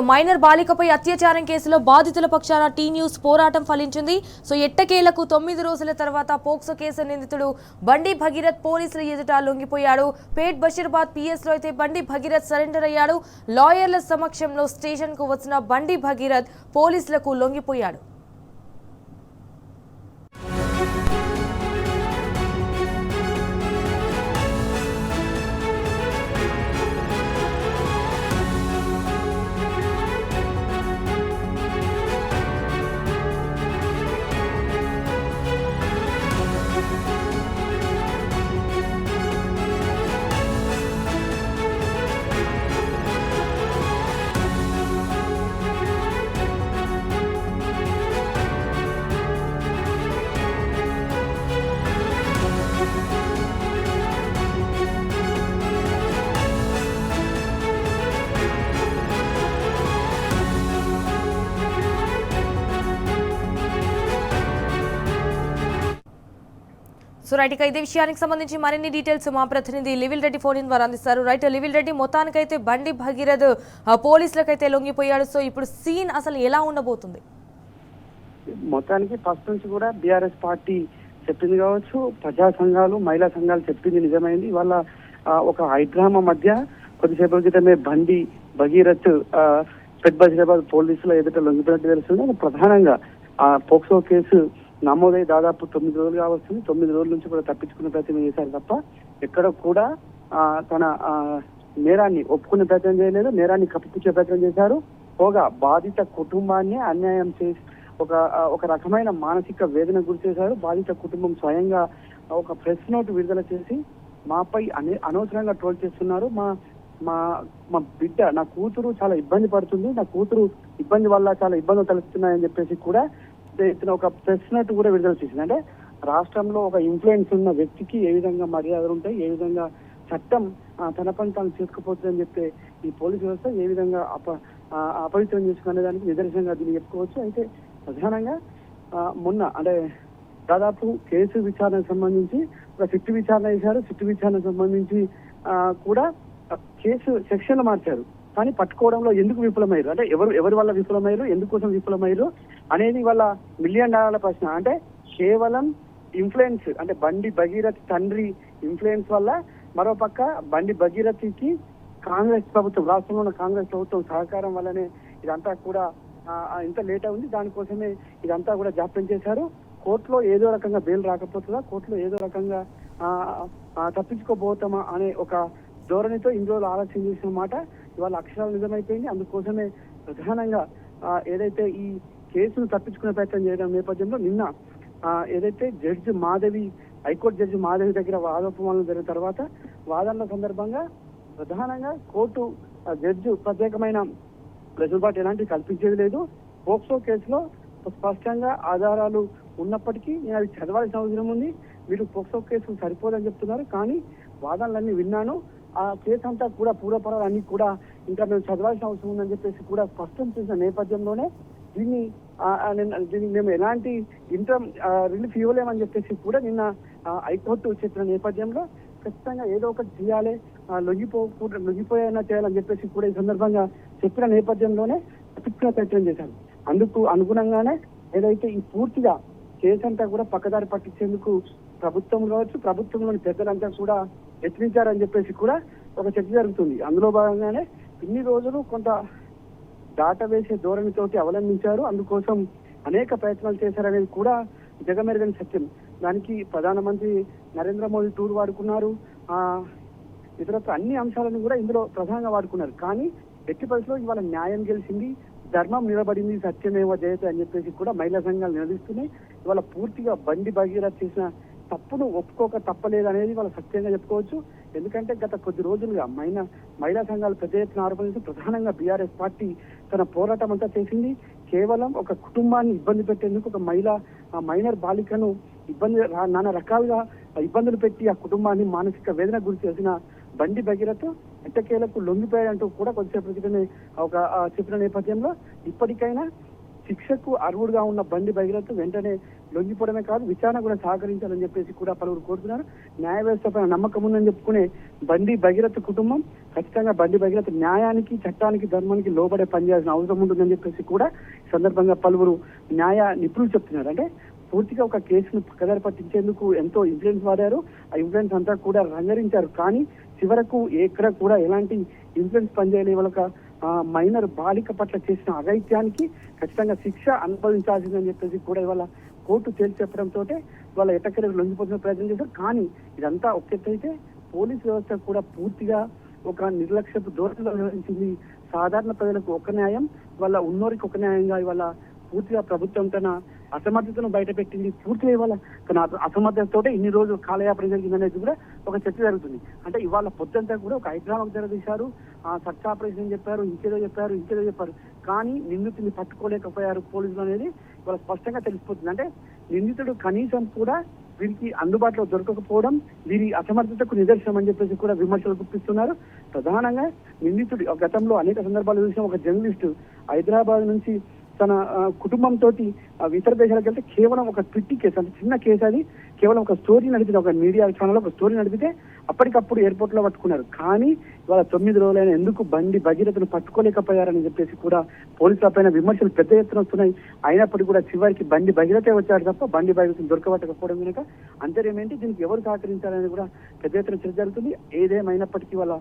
Minor బాలికపై అత్యాచారం కేసులో బాధితుల పక్షాన టీ న్యూస్ పోరాటం ఫలించింది. ఎట్టకేలకు 9 రోజుల తర్వాత పోక్సో కేసు నిందితుడు బండి భగీరథ్ పోలీసుల ఎదుట లొంగిపోయాడు. పేట్ బషీరాబాద్ పిఎస్ లో అయితే బండి భగీరథ్ సరెండర్ అయ్యాడు. లాయర్ల సమక్షంలో స్టేషన్ కు వచ్చిన బండి భగీరథ్ పోలీసులకు లొంగిపోయాడు. రైట్, ఇక ఇదే విషయానికి సంబంధించి మరిన్ని డీటెయిల్స్ మా ప్రతినిధి లివిల్ రెడ్డి ఫోన్ ఇన్ ద్వారా అందిస్తారు. రైట్ లివిల్ రెడ్డి, మొత్తానికైతే బండి భగీరథ్ పోలీసులకైతే లొంగిపోయాడు. ఇప్పుడు సీన్ అసలు ఎలా ఉండబోతుంది? మొత్తానికి ఫస్ట్ నుంచి కూడా బీఆర్ఎస్ పార్టీ చెప్పింది కావచ్చు, ప్రజా సంఘాలు, మహిళా సంఘాలు చెప్పింది నిజమైంది. వాళ్ళ ఒక హైడ్రామా మధ్య కొద్దిసేపటి క్రితమే బండి భగీరథ్ పెట్ బషీరాబాద్ పోలీసుల ఎదుట లొంగిపోయినట్టు తెలుస్తుంది. ప్రధానంగా పోక్సో కేసు నమోదై దాదాపు 9 రోజులుగా వస్తుంది. 9 రోజుల నుంచి కూడా తప్పించుకునే ప్రయత్నం చేశారు తప్ప ఎక్కడ కూడా తన నేరాన్ని ఒప్పుకునే ప్రయత్నం చేయలేదు, నేరాన్ని కప్పిపుచ్చే ప్రయత్నం చేశారు. పోగా బాధిత కుటుంబాన్ని అన్యాయం చేసి ఒక రకమైన మానసిక వేదన గురి చేశారు. బాధిత కుటుంబం స్వయంగా ఒక ప్రెస్ నోట్ విడుదల చేసి మాపై అనవసరంగా ట్రోల్ చేస్తున్నారు, మా బిడ్డ, నా కూతురు చాలా ఇబ్బంది పడుతుంది, నా కూతురు ఇబ్బంది వల్ల చాలా ఇబ్బందులు తలెత్తున్నాయని చెప్పేసి కూడా ఒక ప్రెస్ నోట్ కూడా విడుదల చేసింది. అంటే రాష్ట్రంలో ఒక ఇన్ఫ్లుయెన్స్ ఉన్న వ్యక్తికి ఏ విధంగా మర్యాదలు ఉంటాయి, ఏ విధంగా చట్టం తన పని తాను చేసుకుపోతుందని చెప్పే ఈ పోలీసు వ్యవస్థ ఏ విధంగా అపవిత్రం చేసుకునే దానికి నిదర్శనంగా దీన్ని చెప్పుకోవచ్చు. అయితే ప్రధానంగా మొన్న అంటే దాదాపు కేసు విచారణకు సంబంధించి ఒక సిట్టు విచారణ చేశారు. సిట్టు విచారణకు సంబంధించి కూడా కేసు సెక్షన్లు మార్చారు. కానీ పట్టుకోవడంలో ఎందుకు విఫలమయ్యారు, అంటే ఎవరి వల్ల విఫలమయ్యారు, ఎందుకోసం విఫలమయ్యారు అనేది వాళ్ళ $1 మిలియన్ ప్రశ్న. అంటే కేవలం ఇన్ఫ్లుయెన్స్, అంటే బండి భగీరథ్ తండ్రి ఇన్ఫ్లుయెన్స్ వల్ల, మరోపక్క బండి భగీరథ్కి కాంగ్రెస్ ప్రభుత్వం, రాష్ట్రంలో ఉన్న కాంగ్రెస్ ప్రభుత్వం సహకారం వల్లనే ఇదంతా కూడా ఇంత లేట్ అయింది. దానికోసమే ఇదంతా కూడా జాప్యం చేశారు. కోర్టులో ఏదో రకంగా బెయిల్ రాకపోతుందా, కోర్టులో ఏదో రకంగా తప్పించుకోబోతామా అనే ఒక ధోరణితో ఇన్ని రోజులు ఆలస్యం చేసిన మాట ఇవాళ అక్షరాలు నిజమైపోయింది. అందుకోసమే ప్రధానంగా ఏదైతే ఈ కేసును తప్పించుకునే ప్రయత్నం చేయడం నేపథ్యంలో నిన్న ఏదైతే judge Madhavi, high court judge Madhavi దగ్గర వాదోపమానం జరిగిన తర్వాత వాదనల సందర్భంగా ప్రధానంగా కోర్టు జడ్జి ప్రత్యేకమైన వెసులుబాటు ఎలాంటివి కల్పించేది లేదు. పోక్సో కేసులో స్పష్టంగా ఆధారాలు ఉన్నప్పటికీ నేను అవి చదవాల్సిన అవసరం ఉంది, మీరు పోక్సో కేసు సరిపోదని చెప్తున్నారు, కానీ వాదనలన్నీ విన్నాను, ఆ కేసు అంతా కూడా పూర్వపరాలు అన్ని కూడా ఇంకా మేము చదవాల్సిన అవసరం ఉందని చెప్పేసి కూడా స్పష్టం చేసిన నేపథ్యంలోనే దీన్ని మేము ఎలాంటి ఇంటర్ రిలీఫ్ ఇవ్వలేమని చెప్పేసి కూడా నిన్న హైకోర్టు చెప్పిన నేపథ్యంలో ఖచ్చితంగా ఏదో ఒకటి చేయాలి, లొంగిపోయేనా చేయాలని చెప్పేసి కూడా ఈ సందర్భంగా చెప్పిన నేపథ్యంలోనే తప్పించుకునే ప్రయత్నం చేశారు. అందుకు అనుగుణంగానే ఏదైతే ఈ పూర్తిగా కేసు అంతా కూడా పక్కదారి పట్టించేందుకు ప్రభుత్వం కావచ్చు, ప్రభుత్వంలోని పెద్దలంతా కూడా యత్నించారని చెప్పేసి కూడా ఒక చర్చ జరుగుతుంది. అందులో భాగంగానే ఇన్ని రోజులు కొంత దాట వేసే ధోరణితోటి అవలంబించారు, అందుకోసం అనేక ప్రయత్నాలు చేశారనేది కూడా జగమెరగని సత్యం. దానికి ప్రధానమంత్రి నరేంద్ర మోదీ టూర్ వాడుకున్నారు, ఇతరత్ర అన్ని అంశాలను కూడా ఇందులో ప్రధానంగా వాడుకున్నారు. కానీ ఎట్టి పరిస్థితుల్లో ఇవాళ న్యాయం గెలిచింది, ధర్మం నిలబడింది, సత్యమేవ జయతే అని చెప్పేసి కూడా మహిళా సంఘాలు నిలదీస్తున్నాయి. ఇవాళ పూర్తిగా బండి భగీరథ్ చేసిన తప్పును ఒప్పుకోక తప్పలేదు అనేది వాళ్ళ సత్యంగా చెప్పుకోవచ్చు. ఎందుకంటే గత కొద్ది రోజులుగా మహిళా సంఘాలు పెద్ద ఎత్తున ఆరోపణలు ప్రధానంగా బీఆర్ఎస్ పార్టీ తన పోరాటం అంతా చేసింది కేవలం ఒక కుటుంబాన్ని ఇబ్బంది పెట్టేందుకు, ఒక మైనర్ బాలికను నానా రకాలుగా ఇబ్బందులు పెట్టి ఆ కుటుంబాన్ని మానసిక వేదన గురి చేసిన బండి భగీరథ్ ఎట్టకేలకు లొంగిపోయాడంటూ కూడా కొద్దిసేపు క్రితమే ఒక చెప్పిన నేపథ్యంలో ఇప్పటికైనా శిక్షకు అర్హుడుగా ఉన్న బండి భగీరథ్ వెంటనే లొంగిపోవడమే కాదు విచారణ కూడా సహకరించాలని చెప్పేసి కూడా పలువురు కోరుతున్నారు. న్యాయ వ్యవస్థ పైన నమ్మకం ఉందని చెప్పుకునే బండి భగీరథ కుటుంబం ఖచ్చితంగా బండి భగీరథ న్యాయానికి, చట్టానికి, ధర్మానికి లోబడే పనిచేయాల్సిన అవసరం ఉంటుందని చెప్పేసి కూడా ఈ సందర్భంగా పలువురు న్యాయ నిపుణులు చెప్తున్నారు. అంటే పూర్తిగా ఒక కేసును పక్కదారి పట్టించేందుకు ఎంతో ఇన్ఫ్లుయెన్స్ వాడారు. ఆ ఇన్ఫ్లుయెన్స్ అంతా కూడా రంగరించారు. కానీ చివరకు ఎక్కడ కూడా ఎలాంటి ఇన్ఫ్లుయెన్స్ పనిచేయలే. వాళ్ళ మైనర్ బాలిక పట్ల చేసిన అఘాయిత్యానికి ఖచ్చితంగా శిక్ష అనుభవించాల్సిందని చెప్పేసి కూడా ఇవాళ కోర్టు తేల్చి చెప్పడంతో వాళ్ళ ఎట్టకెళ్ళకి లొంగిపోతున్న ప్రయత్నం చేశారు. కానీ ఇదంతా ఒకెత్తైతే పోలీస్ వ్యవస్థ కూడా పూర్తిగా ఒక నిర్లక్ష్యపు ధోరణిలో వ్యవహరించింది. సాధారణ ప్రజలకు ఒక న్యాయం, వాళ్ళ ఉన్నోరికి ఒక న్యాయంగా ఇవాళ పూర్తిగా ప్రభుత్వం తన అసమర్థతను బయటపెట్టింది. పూర్తిగా ఇవాళ తన అసమర్థతతో ఇన్ని రోజులు కాలయాపన జరిగిందనేది కూడా ఒక చర్చ జరుగుతుంది. అంటే ఇవాళ పొద్దంతా కూడా ఒక హైదరాబాద్ జరగదీశారు, సర్చ్ ఆపరేషన్ చెప్పారు, ఇంకేదో చెప్పారు. కానీ నిందితుడిని పట్టుకోలేకపోయారు పోలీసులు అనేది ఇవాళ స్పష్టంగా తెలిసిపోతుంది. అంటే నిందితుడు కనీసం కూడా వీరికి అందుబాటులో దొరకకపోవడం వీరి అసమర్థతకు నిదర్శనం అని చెప్పేసి కూడా విమర్శలు గుప్పిస్తున్నారు. ప్రధానంగా నిందితుడు గతంలో అనేక సందర్భాలు చూసిన ఒక జర్నలిస్టు హైదరాబాద్ నుంచి తన కుటుంబంతో ఇతర దేశాలకు వెళ్తే కేవలం ఒక ట్విట్టి కేసు, అంటే చిన్న కేసు, అది కేవలం ఒక స్టోరీ నడిపితే, ఒక మీడియా ఛానల్ ఒక స్టోరీ నడిపితే అప్పటికప్పుడు ఎయిర్పోర్ట్ లో పట్టుకున్నారు. కానీ ఇవాళ 9 రోజులైన ఎందుకు బండి భగీరథను పట్టుకోలేకపోయారని చెప్పేసి కూడా పోలీసుల పైన విమర్శలు పెద్ద ఎత్తున వస్తున్నాయి. అయినప్పటికీ కూడా చివరికి బండి భగీరథే వచ్చాడు తప్ప బండి భగీరథను దొరకబట్టకపోవడం కనుక అంతర్యం ఏంటి, దీనికి ఎవరు సహకరించాలని కూడా పెద్ద ఎత్తున చర్చ జరుగుతుంది. ఏదేమైనప్పటికీ వాళ్ళ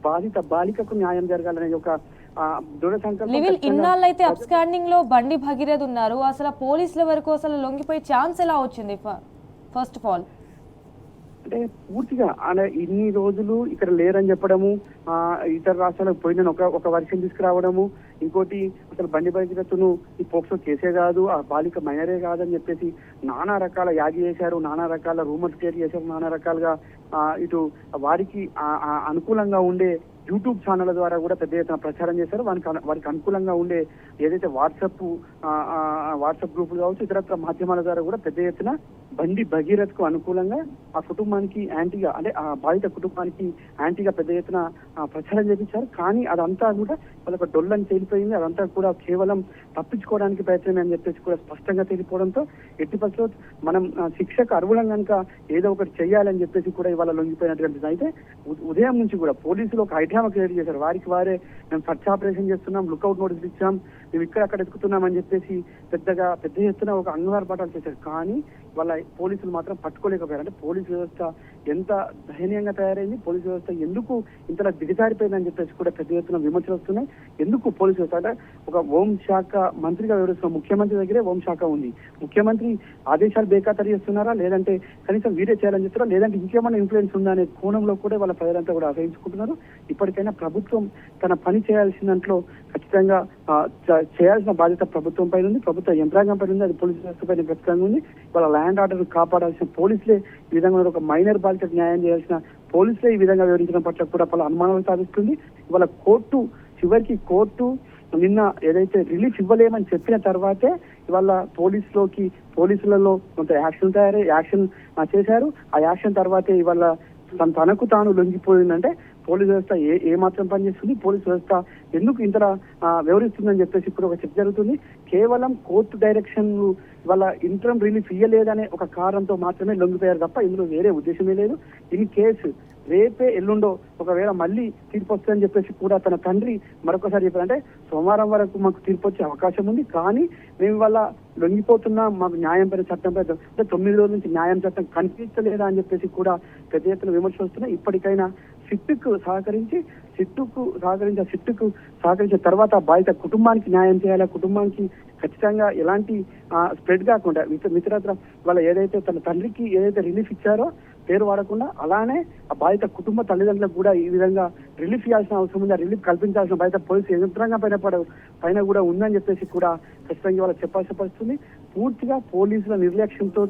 బాధిత బాలికకు న్యాయం జరగాలనే ఒక దృఢ సంకల్పం. ఇన్నాళ్ళైతే అబ్స్కాండింగ్ లో బండి భగీరథ్ ఉన్నారు, అసలు పోలీసుల వరకు అసలు లొంగిపోయే ఛాన్స్ ఎలా వచ్చింది? ఫస్ట్ ఆఫ్ ఆల్ అంటే పూర్తిగా ఇన్ని రోజులు ఇక్కడ లేరని చెప్పడము, ఇతర రాష్ట్రాలకు పోయిన ఒక వర్షం తీసుకురావడము, ఇంకోటి అసలు బండి భగీరథను ఈ పోక్సో కేసే కాదు, ఆ బాలిక మైనరే కాదని చెప్పేసి నానా రకాల యాగి చేశారు, నానా రకాల రూమర్స్ క్రియేట్ చేశారు, నానా రకాలుగా ఇటు వారికి అనుకూలంగా ఉండే యూట్యూబ్ ఛానళ్ల ద్వారా కూడా పెద్ద ఎత్తున ప్రచారం చేశారు. వారికి అనుకూలంగా ఉండే ఏదైతే వాట్సాప్ గ్రూపులు కావచ్చు, ఇతరత్ర మాధ్యమాల ద్వారా కూడా పెద్ద ఎత్తున బండి భగీరథ్ కు అనుకూలంగా ఆ కుటుంబానికి యాంటీగా, అంటే ఆ బాధిత కుటుంబానికి యాంటీగా పెద్ద ఎత్తున ప్రచారం చేయించారు. కానీ అదంతా కూడా వాళ్ళకి డొల్లని తేలిపోయింది. అదంతా కూడా కేవలం తప్పించుకోవడానికి ప్రయత్నమే అని చెప్పేసి కూడా స్పష్టంగా తేలిపోవడంతో ఎట్టి పరిస్థితుల్లో మనం శిక్షకు అర్హులం కనుక ఏదో ఒకటి చెయ్యాలని చెప్పేసి కూడా ఇవాళ లొంగిపోయినట్టు కనిపిస్తుంది. అయితే ఉదయం నుంచి కూడా పోలీసులు ఒక హైడ్రామా క్రియేట్ చేశారు. వారికి వారే మేము సర్చ్ ఆపరేషన్ చేస్తున్నాం, లుక్అవుట్ నోటీసులు ఇచ్చాం, మేము అక్కడ ఎత్తుకుతున్నాం అని చెప్పేసి పెద్ద ఎత్తున ఒక అంగవారపాటాలు చేశారు. కానీ వాళ్ళ పోలీసులు మాత్రం పట్టుకోలేకపోయారు. అంటే పోలీసు వ్యవస్థ ఎంత దయనీయంగా తయారైంది, పోలీసు వ్యవస్థ ఎందుకు ఇంతలా దిగజారిపోయిందని చెప్పేసి కూడా పెద్ద ఎత్తున విమర్శలు వస్తున్నాయి. ఎందుకు పోలీసు వ్యవస్థ అంటే ఒక హోంశాఖ మంత్రిగా వివరిస్తున్న ముఖ్యమంత్రి దగ్గరే హోంశాఖ ఉంది. ముఖ్యమంత్రి ఆదేశాలు బేఖాతరు చేస్తున్నారా, లేదంటే కనీసం వీరే చేయాలని చెప్తారా, లేదంటే ఇంకేమైనా ఇన్ఫ్లుయెన్స్ ఉందా అనే కోణంలో కూడా వాళ్ళ ప్రజలంతా కూడా ఆశ్రయించుకుంటున్నారు. ఇప్పటికైనా ప్రభుత్వం తన పని చేయాల్సిన దాంట్లో ఖచ్చితంగా చేయాల్సిన బాధ్యత ప్రభుత్వం పైన ఉంది, ప్రభుత్వ యంత్రాంగం పైన ఉంది, అది పోలీసు వ్యవస్థ పైన ఖచ్చితంగా ఉంది. వాళ్ళ ల్యాండ్ ఆర్డర్ కాపాడాల్సిన పోలీసులే ఈ విధంగా ఒక మైనర్ బాలికకు న్యాయం చేయాల్సిన పోలీసులే ఈ విధంగా వివరించడం పట్ల కూడా పలు అనుమానాలు సాధిస్తుంది. ఇవాళ చివరికి కోర్టు నిన్న ఏదైతే రిలీఫ్ ఇవ్వలేమని చెప్పిన తర్వాతే ఇవాళ పోలీసులలో కొంత యాక్షన్ చేశారు. ఆ యాక్షన్ తర్వాతే ఇవాళ తనకు తాను లొంగిపోయిందంటే పోలీసు వ్యవస్థ ఏ మాత్రం పనిచేస్తుంది, పోలీసు వ్యవస్థ ఎందుకు ఇంతలా వ్యవహరిస్తుందని చెప్పేసి ఇప్పుడు ఒక చర్చ జరుగుతుంది. కేవలం కోర్టు డైరెక్షన్ వాళ్ళ ఇంటర్మ్ రిలీఫ్ ఇయ్యలేదనే ఒక కారణంతో మాత్రమే లొంగిపోయారు తప్ప ఇందులో వేరే ఉద్దేశమే లేదు. ఈ కేసు రేపే ఎల్లుండో ఒకవేళ మళ్ళీ తీర్పు వస్తుందని చెప్పేసి కూడా తన తండ్రి మరొకసారి చెప్పారు. అంటే సోమవారం వరకు మాకు తీర్పు వచ్చే అవకాశం ఉంది, కానీ మేము ఇవాళ లొంగిపోతున్నాం, మాకు న్యాయం పైన చట్టం పైన అంటే 9 రోజుల నుంచి న్యాయం చట్టం కనిపించలేదా అని చెప్పేసి కూడా పెద్ద ఎత్తున విమర్శలు వస్తున్నాయి. ఇప్పటికైనా సిట్టుకు సహకరించిన తర్వాత బాధిత కుటుంబానికి న్యాయం చేయాలి. కుటుంబానికి ఖచ్చితంగా ఎలాంటి స్ప్రెడ్ కాకుండా మిత్రత్ర వాళ్ళ ఏదైతే తన తండ్రికి ఏదైతే రిలీఫ్ ఇచ్చారో పేరు వాడకుండా అలానే ఆ బాధిత కుటుంబ తల్లిదండ్రులకు కూడా ఈ విధంగా రిలీఫ్ ఇవ్వాల్సిన అవసరం ఉంది. ఆ రిలీఫ్ కల్పించాల్సిన బాధ్యత పోలీసు యంత్రాంగం పైన కూడా ఉందని చెప్పేసి కూడా ఖచ్చితంగా ఇవాళ చెప్పాల్సి వస్తుంది. పూర్తిగా పోలీసుల నిర్లక్ష్యంతో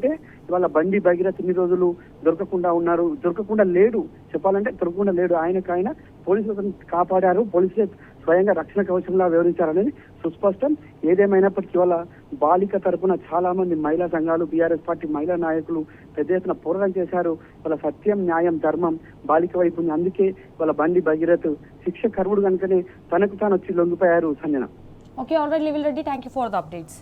ఇవాళ బండి భగీరథ్ ఇన్ని రోజులు దొరకకుండా లేడు, చెప్పాలంటే దొరకకుండా లేడు. ఆయన పోలీసులను కాపాడారు, పోలీసులే స్వయంగా రక్షణ కవచంలా వ్యవహరించారనేది సుస్పష్టం. ఏదేమైనప్పటికీ వాళ్ళ బాలిక తరపున చాలా మంది మహిళా సంఘాలు, బీఆర్ఎస్ పార్టీ మహిళా నాయకులు పెద్ద ఎత్తున పోరాటం చేశారు. వాళ్ళ సత్యం, న్యాయం, ధర్మం బాలిక వైపు ఉంది. అందుకే వాళ్ళ బండి భగీరథ్ శిక్ష కరువుడు కనుకనే తనకు తాను వచ్చి లొంగిపోయారు. Sanjana. Okay, all right, Level Reddy, thank you for the updates.